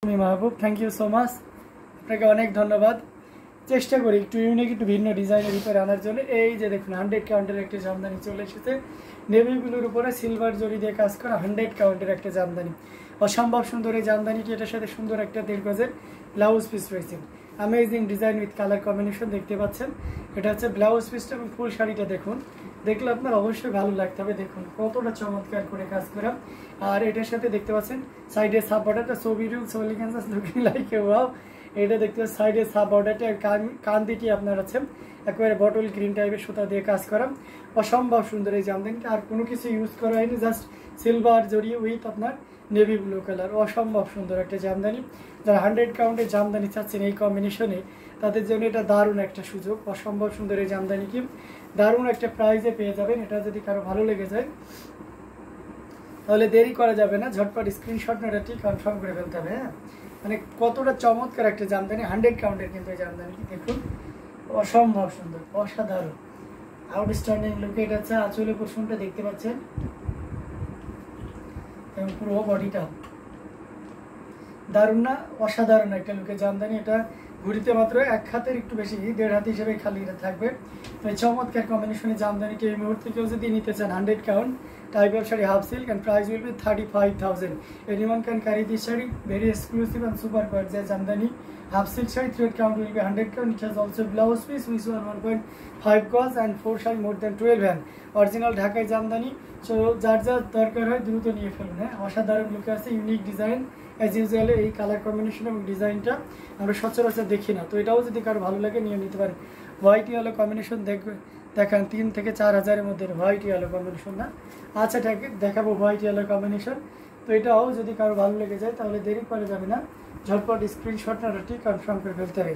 Mahbub, thank you so much. আপনাকে অনেক ধন্যবাদ। চেষ্টা করি একটু ইউনিক, একটু ভিন্ন ডিজাইনের ভিতরে আনার জন্য। এই যে দেখুন 100 কাউন্টের একটা জামদানি চলে এসেছে, নেভি ব্লুর উপরে সিলভার জরি দিয়ে কাজ করা 100 কাউন্টের একটা জামদানি। অসম্ভব সুন্দর এই জামদানিটি, এটার সাথে সুন্দর একটা 1.5 গজের ব্লাউজ পিস রয়েছে। Amazing design with colour combination দেখতে পাচ্ছেন। এটা হচ্ছে ব্লাউজ পিসটা এবং ফুল শাড়িটা দেখুন, দেখলে আপনার অবশ্যই ভালো লাগতে হবে। দেখুন কতটা চমৎকার করে কাজ করা। আর এটার সাথে দেখতে পাচ্ছেন সাইডে সাব বর্ডারটা so beautiful, so elegant, looking like a wow. এটা দেখতে পাচ্ছেন সাইডে সাব বর্ডারটা, কান দিটি আপনার আছে একেবারে বটল গ্রিন টাইপের সুতা দিয়ে কাজ করা। অসম্ভব সুন্দর এই জামদানিটা, আর কোনো কিছু ইউজ করা হয়নি, জাস্ট সিলভার জড়িয়ে উইথ আপনার নেভি ব্লু কালার। অসম্ভব সুন্দর একটা জামদানি। যারা 100 কাউন্টের জামদানি চাচ্ছেন এই কম্বিনেশনে, তাদের জন্য এটা দারুণ একটা সুযোগ। অসম্ভব সুন্দর এই জামদানিকে দারুণ একটা প্রাইজে পেয়ে যাবেন। এটা যদি কারো ভালো লেগে যায় তাহলে দেরি করা যাবে না, ঝটপট স্ক্রিনশট নোট ঠিক কনফার্ম করে ফেলতে হবে। হ্যাঁ, মানে কতটা চমৎকার একটা জামদানি, 100 কাউন্টের কিন্তু এই জামদানিটি দেখুন, অসম্ভব সুন্দর, অসাধারণ, আউটস্ট্যান্ডিং লুকে। এটা হচ্ছে আঁচলের পোর্শনটা দেখতে পাচ্ছেন এবং পুরো বডিটা দারুণ না, অসাধারণ একটা লুকে জামদানি। এটা ঘুরিতে মাত্র এক হাতের একটু বেশি, 1.5 হাত হিসেবে খালি থাকবে। তো এই চমৎকার কম্বিনেশনের জামদানিটি এই মুহূর্তে কেউ যদি নিতে চান 100 count type of shadi half silk, and price will be 35,000. Anyone can carry this shadi, very exclusive and super gorgeous jamdani half silk shadi. Thread count will be 100 count. It has also blouse piece which is 1.5 gauze and 4 shadi more than 12 hand. Original ঢাকাই Jamdani. So যার যার দরকার হয় দ্রুত নিয়ে ফেলুন। হ্যাঁ, অসাধারণ লুকে আছে, ইউনিক ডিজাইন। অ্যাজ ইউজুয়ালি এই কালার কম্বিনেশন এবং ডিজাইনটা আমরা সচরাচর দেখি না, তো এটাও যদি কারো ভালো লাগে নিয়ে নিতে পারেন। হোয়াইট ইয়েলো কম্বিনেশন দেখান 3 থেকে 4 হাজারের মধ্যে হোয়াইট ইয়েলো কম্বিনেশন না। আচ্ছা, দেখাবো হোয়াইট ইয়েলো কম্বিনেশন। তো এটাও যদি কারো ভালো লেগে যায় তাহলে দেরি করে যাবে না, ঝটপট স্ক্রিনশট না ঠিক কনফার্ম করে ফেলতে হবে।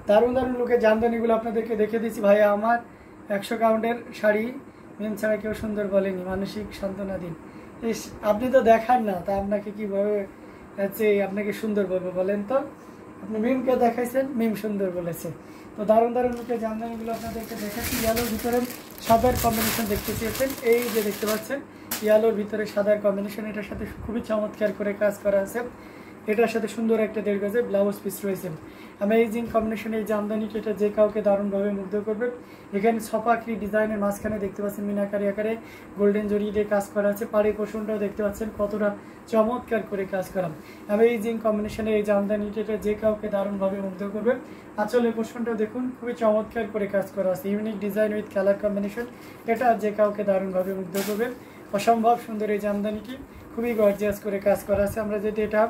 দারুণ দারুণ লোকের জামদানিগুলো আপনাদেরকে দেখে দিচ্ছি। ভাইয়া আমার 100 কাউন্টের শাড়ি মেন ছাড়া কেউ সুন্দর বলেনি, মানসিক সান্ত্বনা দিন। আপনি তো দেখান না, তা আপনাকে কীভাবে হচ্ছে আপনাকে সুন্দর বলবো বলেন তো? আপনি মিমকে দেখাইছেন, মিম সুন্দর বলেছে। তো দারুণ দারুণ লোকের জামদানিগুলো আপনাদেরকে দেখাচ্ছি। ইয়ালোর ভিতরে সাদার কম্বিনেশন দেখতে চেয়েছেন, এই যে দেখতে পাচ্ছেন ইয়ালোর ভিতরে সাদার কম্বিনেশন। এটার সাথে খুবই চমৎকার করে কাজ করা আছে। এটার সাথে সুন্দর একটা 1.5 গজের ব্লাউজ পিস রয়েছে। অ্যামেজিং কম্বিনেশন এই জামদানিটা, এটা যে কাউকে দারুণভাবে মুগ্ধ করবে। এখানে ছপাকরি ডিজাইনের মাঝখানে দেখতে পাচ্ছেন মিনাকারি আকারে গোল্ডেন জড়ি দিয়ে কাজ করা আছে। পাড়ি পোষণটাও দেখতে পাচ্ছেন কতটা চমৎকার করে কাজ করা। অ্যামেজিং কম্বিনেশনে এই জামদানিটা, এটা যে কাউকে দারুণভাবে মুগ্ধ করবে। আঁচলের পোষণটাও দেখুন, খুবই চমৎকার করে কাজ করা আছে, unique design with colour combination. এটা যে কাউকে দারুণভাবে মুগ্ধ করবে। অসম্ভব সুন্দর এই জামদানিটি, খুবই গর্জিয়াস করে কাজ করা আছে। আমরা যদি এটা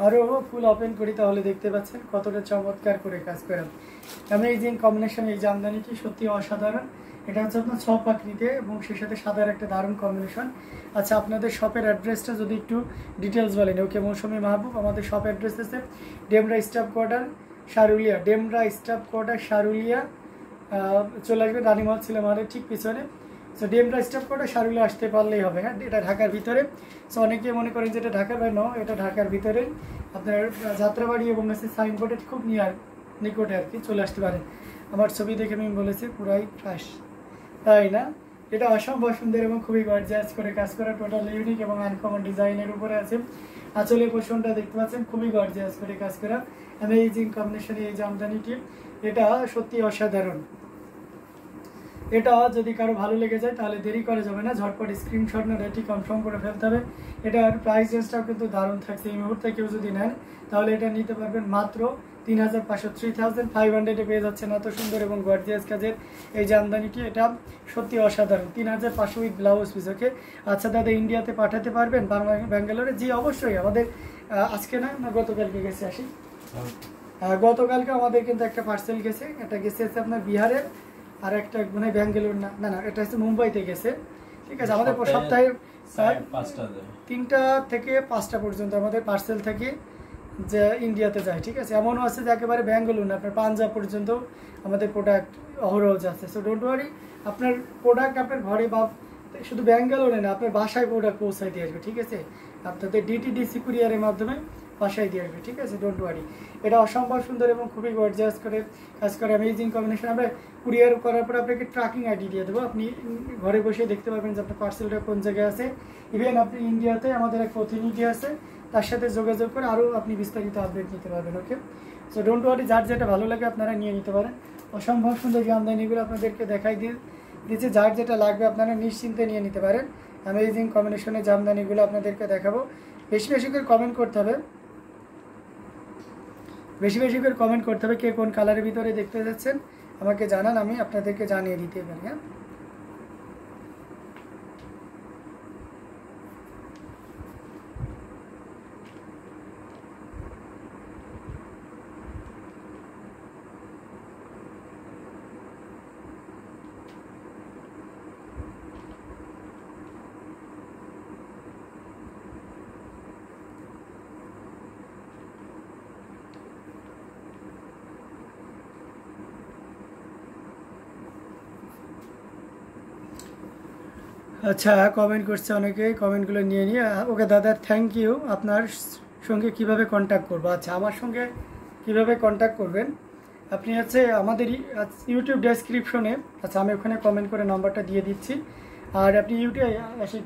আরও ফুল ওপেন করি তাহলে দেখতে পাচ্ছেন কতটা চমৎকার করে কাজ করা। অ্যামেজিং কম্বিনেশন এই জামদানিটি, সত্যি অসাধারণ। এটা হচ্ছে আপনার ছপাকরিতে এবং সেই সাথে সাদার একটা দারুণ কম্বিনেশন। আচ্ছা, আপনাদের শপের অ্যাড্রেসটা যদি একটু ডিটেলস বলেন। ওকে, মৌসুমি মাহবুব। আমাদের শপ অ্যাড্রেস আছে Demra staff quarter Sarulia, Demra staff quarter Sarulia. চলে আসবে রানীমহল সিনেমার ঠিক পিছনে। So Demra staff quarter Sarulia আসতে পারলেই হবে। হ্যাঁ, এটা ঢাকার ভিতরে। সো অনেকে মনে করেন যে এটা ঢাকার বাইরে, ন, এটা ঢাকার ভিতরে। আপনার যাত্রাবাড়ি এবং সাইনবোর্ডের খুব নিকটে আর কি, চলে আসতে পারেন। আমার ছবি দেখে আমি বলেছি পুরাই ফ্রেশ, তাই না? এটা অসম্ভব সুন্দর এবং খুবই গর্জিয়াস করে কাজ করা, টোটাল ইউনিক এবং আনকমন ডিজাইনের উপরে আছে। আঁচলের পোর্শনটা দেখতে পাচ্ছেন, খুবই গর্জিয়াস করে কাজ করা। অ্যামেজিং কম্বিনেশনে এই জামদানিটি, এটা সত্যি অসাধারণ। এটা যদি কারো ভালো লেগে যায় তাহলে দেরি করা যাবে না, ঝটপট স্ক্রিনশট না রেটি কনফার্ম করে ফেলতে হবে। এটার প্রাইস রেঞ্জটাও কিন্তু দারুণ থাকছে। এই মুহূর্তে কেউ যদি নেন তাহলে এটা নিতে পারবেন মাত্র 3,500, 3,500 পেয়ে যাচ্ছেন। এত সুন্দর এবং গর্জিয়াস কাজের এই জামদানিটি, এটা সত্যি অসাধারণ। 3,500 উইথ ব্লাউজ পিস। ওকে, আচ্ছা দাদা, ইন্ডিয়াতে পাঠাতে পারবেন ব্যাঙ্গালোরে? জি অবশ্যই। আমাদের আজকে না গতকালকে গেছে আসি, গতকালকে আমাদের কিন্তু একটা পার্সেল গেছে। এটা গেছে আপনার বিহারের, আর একটা মানে ব্যাঙ্গালোর, না না, এটা হচ্ছে মুম্বাইতে গেছে। ঠিক আছে, আমাদের সপ্তাহে 3টা থেকে 5টা পর্যন্ত আমাদের পার্সেল থেকে যে ইন্ডিয়াতে যায়। ঠিক আছে, এমনও আছে যে একেবারে ব্যাঙ্গালোর না, আপনার পাঞ্জাব পর্যন্ত আমাদের প্রোডাক্ট অহরহ যাচ্ছে। সো ডোন্ট ওয়ারি, আপনার প্রোডাক্ট আপনার ঘরে বা শুধু ব্যাঙ্গালোরে না, আপনার বাসায় প্রোডাক্ট পৌঁছাই দিয়ে আসবে। ঠিক আছে, আপনাদের ডিটিডিসি কুরিয়ারের মাধ্যমে বাসায় দিয়ে আসবে, ঠিক আছে, ডোন্ট ওয়ারি। এটা অসম্ভব সুন্দর এবং খুবই গর্জিয়াস করে কাজ করে, অ্যামেজিং কম্বিনেশন। আমরা কুরিয়ার করার পর আপনাকে ট্র্যাকিং আইডি দিয়ে দেবো, আপনি ঘরে বসে দেখতে পাবেন যে আপনার পার্সেলটা কোন জায়গায় আছে। ইভেন আপনি ইন্ডিয়াতে আমাদের এক প্রতিনিধি আছে, তার সাথে যোগাযোগ করে আরও আপনি বিস্তারিত আপডেট নিতে পারবেন। ওকে, সো ডোন্ট ওয়ারি, যার যেটা ভালো লাগে আপনারা নিয়ে নিতে পারেন। অসম্ভব সুন্দর জামদানিগুলো আপনাদেরকে দেখাই দিয়েছে, যার যেটা লাগবে আপনারা নিশ্চিন্তে নিয়ে নিতে পারেন। অ্যামেজিং কম্বিনেশনের জামদানিগুলো আপনাদেরকে দেখাবো। বেশি বেশি করে কমেন্ট করতে হবে, বেশি বেশি করে কমেন্ট করতে হবে। কে কোন কালারের ভিতরে দেখতে যাচ্ছেন আমাকে জানান, আমি আপনাদেরকে জানিয়ে দিতে পারি। হ্যাঁ, আচ্ছা, কমেন্ট করছে অনেকে, কমেন্টগুলো নিয়ে নিয়ে। ওকে দাদা, থ্যাংক ইউ। আপনার সঙ্গে কিভাবে কন্ট্যাক্ট করবো? আচ্ছা, আমার সঙ্গে কিভাবে কন্ট্যাক্ট করবেন, আপনি হচ্ছে আমাদের ইউটিউব ডেসক্রিপশনে, আচ্ছা আমি ওখানে কমেন্ট করে নাম্বারটা দিয়ে দিচ্ছি। আর আপনি ইউটিউবে এসে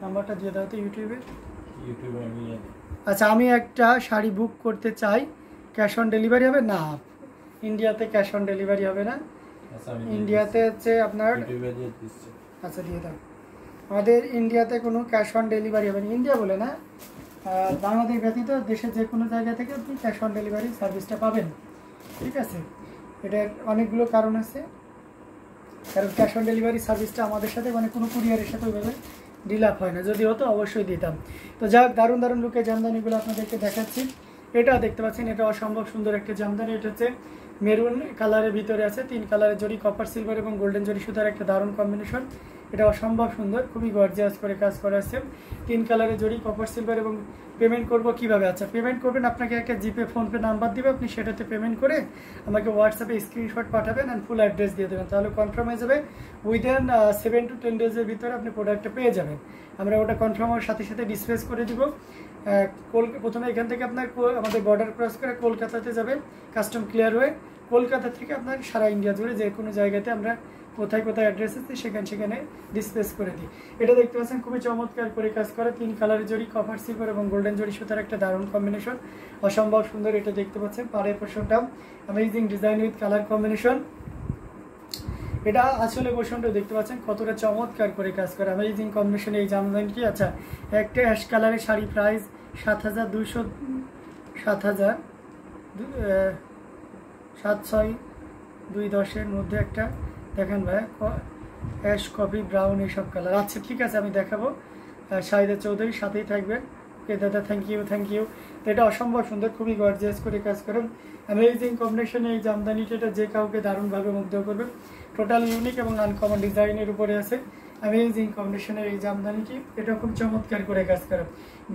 নাম্বারটা দিয়ে দাও তো ইউটিউবে। আচ্ছা, আমি একটা শাড়ি বুক করতে চাই, ক্যাশ অন ডেলিভারি হবে? না, ইন্ডিয়াতে ক্যাশ অন ডেলিভারি হবে না। ইন্ডিয়াতে হচ্ছে আপনার, আচ্ছা দিয়ে দাও, আমাদের ইন্ডিয়াতে কোনো ক্যাশ অন ডেলিভারি হবে না। ইন্ডিয়া বলে না, বাংলাদেশ ব্যতীত দেশের যে কোনো জায়গা থেকে আপনি ক্যাশ অন ডেলিভারি সার্ভিসটা পাবেন, ঠিক আছে। এটার অনেকগুলো কারণ আছে, কারণ ক্যাশ অন ডেলিভারি সার্ভিসটা আমাদের সাথে মানে কোনো কুরিয়ারের সাথে ওইভাবে ডিল আপ হয় না, যদি হতো অবশ্যই দিতাম। তো যাক, দারুণ দারুণ লুকে জামদানিগুলো আপনাদেরকে দেখাচ্ছি। এটা দেখতে পাচ্ছেন, এটা অসম্ভব সুন্দর একটা জামদানি। এটা হচ্ছে মেরুন কালারের ভিতরে আছে 3 কালারের জড়ি, কপার সিলভার এবং গোল্ডেন জড়ি সুতার একটা দারুণ কম্বিনেশন। এটা অসম্ভব সুন্দর, খুবই গর্জিয়াস করে কাজ করা আছে। 3 কালারের জড়ি, কপার সিলভার। এবং পেমেন্ট করব কিভাবে? আচ্ছা, পেমেন্ট করবেন, আপনাকে একটা জিপে ফোনপে নাম্বার দিবে, আপনি সেটাতে পেমেন্ট করে আমাকে হোয়াটসঅ্যাপে স্ক্রিনশট পাঠাবেন অ্যান্ড ফুল অ্যাড্রেস দিয়ে দেবেন, তাহলে কনফার্ম হয়ে যাবে। উইদিন 7 to 10 ডেজের ভিতরে আপনি প্রোডাক্টটা পেয়ে যাবেন। আমরা ওটা কনফার্ম হওয়ার সাথে সাথে ডিসপ্লেস করে দিব। প্রথমে এখান থেকে আপনার আমাদের বর্ডার ক্রস করে কলকাতাতে যাবেন, কাস্টম ক্লিয়ার হয়ে কলকাতা থেকে আপনার সারা ইন্ডিয়া জুড়ে যে কোনো জায়গাতে আমরা কোথায় কোথায় অ্যাড্রেস আছে সেখানে ডিসপ্লেস করে দিই। এটা দেখতে পাচ্ছেন, খুবই চমৎকার করে কাজ করা, 3 কালারের জড়ি, কপার সিলভার এবং গোল্ডেন জড়ি সুতার একটা দারুণ কম্বিনেশন, অসম্ভব সুন্দর। এটা দেখতে পাচ্ছেন পাড়ের পোর্শনটা amazing design with colour combination. এটা আসলে পোর্শনটা দেখতে পাচ্ছেন কতটা চমৎকার করে কাজ করা, অ্যামেজিং কম্বিনেশনে এই জামদানিটি। আচ্ছা, একটা অ্যাশ কালারের শাড়ি, প্রাইস 7,200 মধ্যে একটা দেখেন ভাই, অ্যাশ, কফি, ব্রাউন, এইসব কালার। আচ্ছা ঠিক আছে, আমি দেখাবো। শাহিদা চৌধুরী সাথেই থাকবেন। ওকে দাদা, থ্যাংক ইউ। তো এটা অসম্ভব সুন্দর, খুবই গর্জিয়াস করে কাজ করেন, অ্যামেজিং কম্বিনেশনে এই জামদানিটা। এটা যে কাউকে দারুণভাবে মুগ্ধ করবে, টোটাল ইউনিক এবং আনকমন ডিজাইনের উপরে আছে অ্যামেজিং কম্বিনেশনের এই জামদানিটি। এটা খুব চমৎকার করে কাজ করা,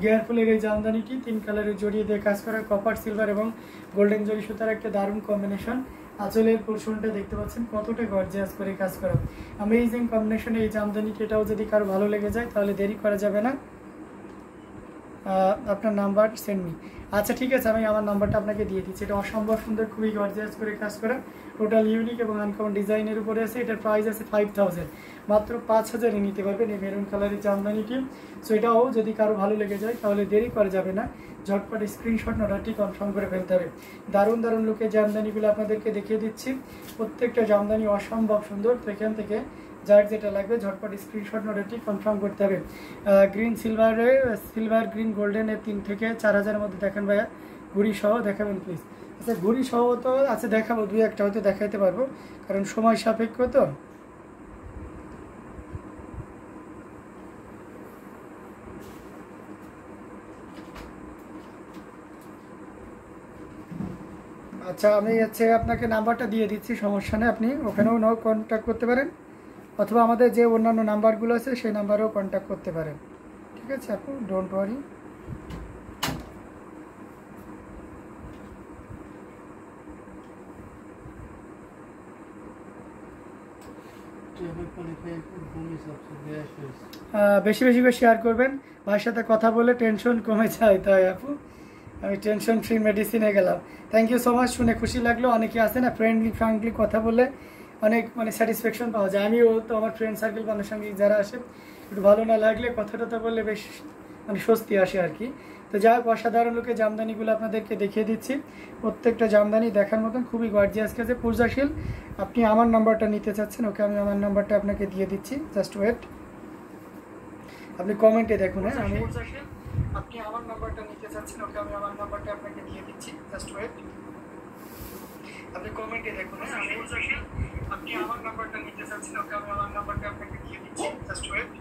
গিয়ারফুলের এই জামদানিটি 3 কালারের জড়িয়ে দিয়ে কাজ করা, কপার সিলভার এবং গোল্ডেন জড়ি সুতার একটা দারুণ কম্বিনেশন। আঁচলের পোর্শনটা দেখতে পাচ্ছেন কতটা গর্জিয়াস করে কাজ করা, অ্যামেজিং কম্বিনেশনে এই জামদানিটি। এটাও যদি কারো ভালো লেগে যায় তাহলে দেরি করা যাবে না, আপনার নাম্বার সেন্ড মি। আচ্ছা ঠিক আছে, আমি আমার নাম্বারটা আপনাকে দিয়ে দিচ্ছি। এটা অসম্ভব সুন্দর, খুবই গর্জিয়াস করে কাজ করা, টোটাল ইউনিক এবং আনকমন ডিজাইনের উপরে আছে। এটার প্রাইস আছে 5000, মাত্র 5000-এ নিতে পারবেন এই মেরুন কালারের জামদানিটি। সো এটাও যদি কারো ভালো লেগে যায় তাহলে দেরি করা যাবে না, ঝটপট স্ক্রিনশট অর্ডারটি কনফার্ম করে ফেলতে হবে। দারুণ দারুণ লুকের জামদানিগুলো আপনাদেরকে দেখিয়ে দিচ্ছি, প্রত্যেকটা জামদানি অসম্ভব সুন্দর। তো এখান থেকে যার যেটা লাগবে ঝটপট স্ক্রিনশট অর্ডারটি কনফার্ম করতে হবে। গ্রিন সিলভার গ্রিন গোল্ডেনের 3 থেকে 4000-এর মধ্যে দেখেন ভাইয়া, ঘুড়ি সহ দেখাবেন প্লিজ। আচ্ছা ঘুড়ি সহ তো আচ্ছা দেখাবো, 2-1টা হয়তো দেখাইতে পারবো, কারণ সময় সাপেক্ষ তো। আচ্ছা আমি আপনাকে নাম্বারটা দিয়ে দিচ্ছি, সমস্যা নেই, আপনি ওখানেও কন্ট্যাক্ট করতে পারেন, অথবা আমাদের যে অন্যান্য নাম্বারগুলো আছে সেই নাম্বারেও কন্ট্যাক্ট করতে পারেন, ঠিক আছে আপু, ডোন্ট ওয়ারি। বেশি বেশি করে শেয়ার করবেন, ভাইয়ের সাথে কথা বলে টেনশন কমে যায়, তাই আপু আমি টেনশন ফ্রি মেডিসিনে গেলাম। থ্যাংক ইউ সো মাচ, শুনে খুশি লাগলো। অনেকে আছে না ফ্রাঙ্কলি কথা বলে অনেক মানে স্যাটিসফ্যাকশন পাওয়া যায়। আমিও তো আমার ফ্রেন্ড সার্কেল বা আনুষঙ্গিক যারা আসে একটু ভালো না লাগলে কথা টথা বললে বেশ মানে স্বস্তি আসে আর কি। তো যাই হোক, অসাধারণ লোকে জামদানিগুলো আপনাদেরকে দেখিয়ে দিচ্ছি। প্রত্যেকটা জামদানি দেখার মতন, খুবই গর্জিয়াস কাজে পূজাশীল। আপনি আমার নাম্বারটা নিতে চাচ্ছেন, ওকে আমি আমার নাম্বারটা আপনাকে দিয়ে দিচ্ছি, জাস্ট ওয়েট। আপনি কমেন্টে দেখুন। হ্যাঁ, আমি আপনি আমার নাম্বারটা নিতে চাচ্ছেন, ওকে আমি আমার নাম্বারটা আপনাকে দিয়ে দিচ্ছি, জাস্ট ওয়েট। আপনি কমেন্টে দেখুন। হ্যাঁ, আমি আপনি আমার নাম্বারটা নিতে চাচ্ছেন, ওকে আমি আমার নাম্বারটা আপনাকে দিয়ে দিচ্ছি, জাস্ট ওয়েট।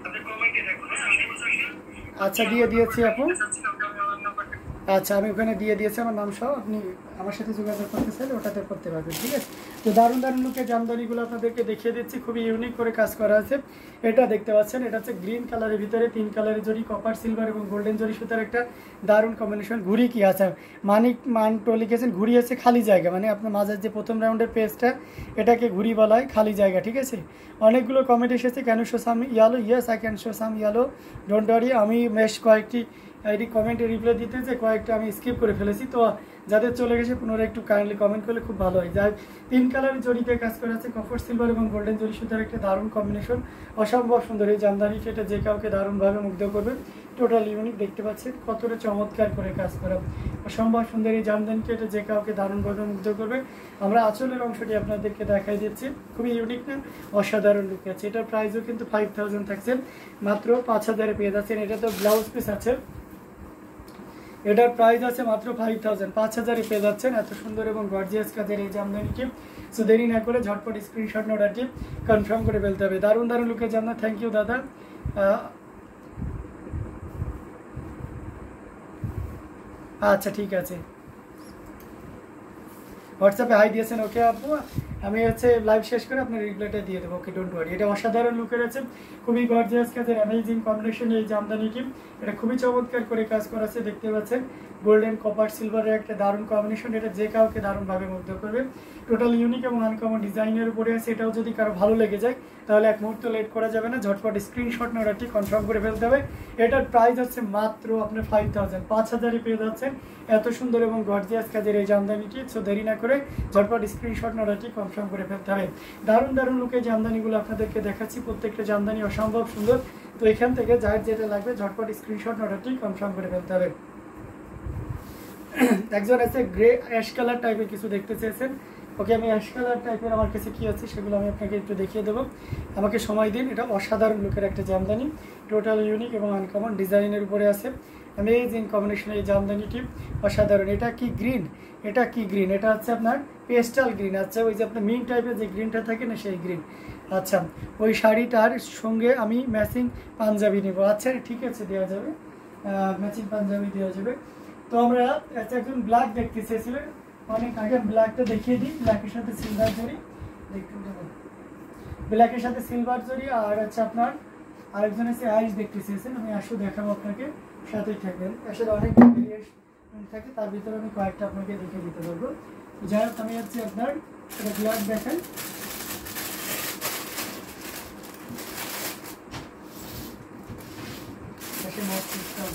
আপনি কমেন্টে দেখুন। আচ্ছা, দিয়ে দিয়েছি আপু। আচ্ছা, আমি ওখানে দিয়ে দিয়েছি আমার নাম সহ। আপনি আমার সাথে যোগাযোগ করতে চাইলে ওটাতে করতে পারবেন, ঠিক আছে। তো দারুণ দারুণ লুকে জামদানিগুলো আপনাদেরকে দেখিয়ে দিচ্ছি, খুবই ইউনিক করে কাজ করা আছে। এটা দেখতে পাচ্ছেন, এটা হচ্ছে গ্রিন কালারের ভিতরে 3 কালারের জড়ি, কপার সিলভার এবং গোল্ডেন জড়ি সুতার একটা দারুণ কম্বিনেশন। ঘুড়ি কি আছে, মানটো লিখেছেন, ঘুড়ি আছে খালি জায়গা, মানে আপনার মাঝের যে প্রথম রাউন্ডের পেজটা এটাকে ঘুড়ি বলা হয়, খালি জায়গা, ঠিক আছে। অনেকগুলো কমেন্ট এসেছে, can you show some yellow? Yes, I can show some yellow, don't worry. আমি বেশ কয়েকটি এই কমেন্টে রিপ্লাই দিতে যে কয়েকটা আমি স্কিপ করে ফেলেছি, তো যাদের চলে গেছে পুনরায় একটু কাইন্ডলি কমেন্ট করলে খুব ভালো হয়। যাই 3 কালারের জড়িতে কাজ করা আছে, কপার সিলভার এবং গোল্ডেন জড়ি সুতার একটা দারুণ কম্বিনেশন, অসম্ভব সুন্দর এই জামদানিটা। এটা যে কাউকে দারুণভাবে মুগ্ধ করবে, টোটাল ইউনিক। দেখতে পাচ্ছেন কতটা চমৎকার করে কাজ করা, অসম্ভব সুন্দর এই জামদানিটা। এটা যে কাউকে দারুণভাবে মুগ্ধ করবে। আমরা আঁচলের অংশটি আপনাদেরকে দেখাই দিচ্ছি, খুবই ইউনিক না, অসাধারণ লুক আছে। এটার প্রাইসও কিন্তু 5000 থাকছে, মাত্র 5000-এ পেয়ে যাচ্ছেন। এটা তো ব্লাউজ পিস আছে, এটার প্রাইস আছে মাত্র 5000, 5000-এ পেয়ে যাচ্ছেন এত সুন্দর এবং গর্জিয়াস কাজের এই জামদানিটি। সো দেরি না করে ঝটপট স্ক্রিনশট অর্ডারটি কনফার্ম করে ফেলতে হবে। দারুণ দারুণ লুকের জামদানি। থ্যাংক ইউ দাদা। আচ্ছা, ঠিক আছে, হোয়াটসঅ্যাপে হাই দিয়েছেন, ওকে আপু। আমি হচ্ছে লাইভ শেষ করে আপনার রিপ্লাইটা দিয়ে দেবো, ওকে, ডোন্ট ওয়ারি। এটা অসাধারণ লুকের আছে, খুবই গর্জিয়াস কাজের অ্যামেজিং কম্বিনেশন এই জামদানিটি। এটা খুবই চমৎকার করে কাজ করা আছে, দেখতে পাচ্ছেন গোল্ডেন কপার সিলভারের একটা দারুণ কম্বিনেশন। এটা যে কাউকে দারুণভাবে মুগ্ধ করবে, টোটাল ইউনিক এবং আনকমন ডিজাইনের উপরে আছে। এটাও যদি কারো ভালো লেগে যায় তাহলে এক মুহূর্ত লেট করা যাবে না, ঝটপট স্ক্রিনশট অর্ডারটি কনফার্ম করে ফেলতে হবে। এটার প্রাইস হচ্ছে মাত্র আপনার 5000, 5000-এ পেয়ে যাচ্ছেন এত সুন্দর এবং গর্জিয়াস কাজের এই জামদানিটি। সো দেরি না করে ঝটপট স্ক্রিনশট অর্ডারটি কনফার্ম করে ফেলতে হবে। দারুণ দারুণ লুকে জামদানিগুলো আপনাদেরকে দেখাচ্ছি, প্রত্যেকটা জামদানি অসম্ভব সুন্দর। তো এখান থেকে যার যেটা লাগবে ঝটপট স্ক্রিনশট অর্ডারটি কনফার্ম করে ফেলতে হবে। একজন আছে গ্রে অ্যাশ কালার টাইপের কিছু দেখতে চেয়েছেন, ওকে, আমি অ্যাশ কালার টাইপের আমার কাছে কী আছে সেগুলো আমি আপনাকে একটু দেখিয়ে দেবো, আমাকে সময় দিন। এটা অসাধারণ লুকের একটা জামদানি, টোটাল ইউনিক এবং আনকমন ডিজাইনের উপরে আছে। অ্যামেজিং কম্বিনেশন এই জামদানিটি, অসাধারণ। এটা কি গ্রিন, এটা কি গ্রিন, এটা হচ্ছে আপনার পেস্টাল গ্রিন। আচ্ছা, ওই যে আপনার মিন টাইপের যে গ্রিনটা থাকে না, সেই গ্রিন। আচ্ছা, ওই শাড়িটার সঙ্গে আমি ম্যাচিং পাঞ্জাবি নেব। আচ্ছা, ঠিক আছে, দেওয়া যাবে, ম্যাচিং পাঞ্জাবি দেওয়া যাবে। তো আমরা একজন ব্ল্যাক দেখতে চেয়েছিলেন অনেক আগে, ব্ল্যাকটা দেখিয়ে দিই। ব্ল্যাকের সাথে সিলভার জরি, ব্ল্যাকের সাথে সিলভার জরি। আর হচ্ছে আপনার আরেকজন আছে আইস দেখতে চেয়েছেন, আমি আসো দেখাবো আপনাকে, সাথেই থাকবেন। আসলে অনেক ভেরিয়েশন থাকে, তার ভিতরে আমি কয়েকটা আপনাকে দেখিয়ে দিতে পারবো। যাই হোক, আমি হচ্ছে আপনার এটা ব্ল্যাক দেখেন,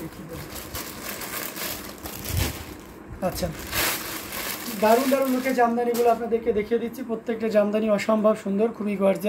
দেখিয়ে দেবো। আচ্ছা, দারুণ দারুণ লুকে জামদানিগুলো আপনাদেরকে দেখিয়ে দিচ্ছি, প্রত্যেকটা জামদানি অসম্ভব সুন্দর, খুবই গর্জিয়াস।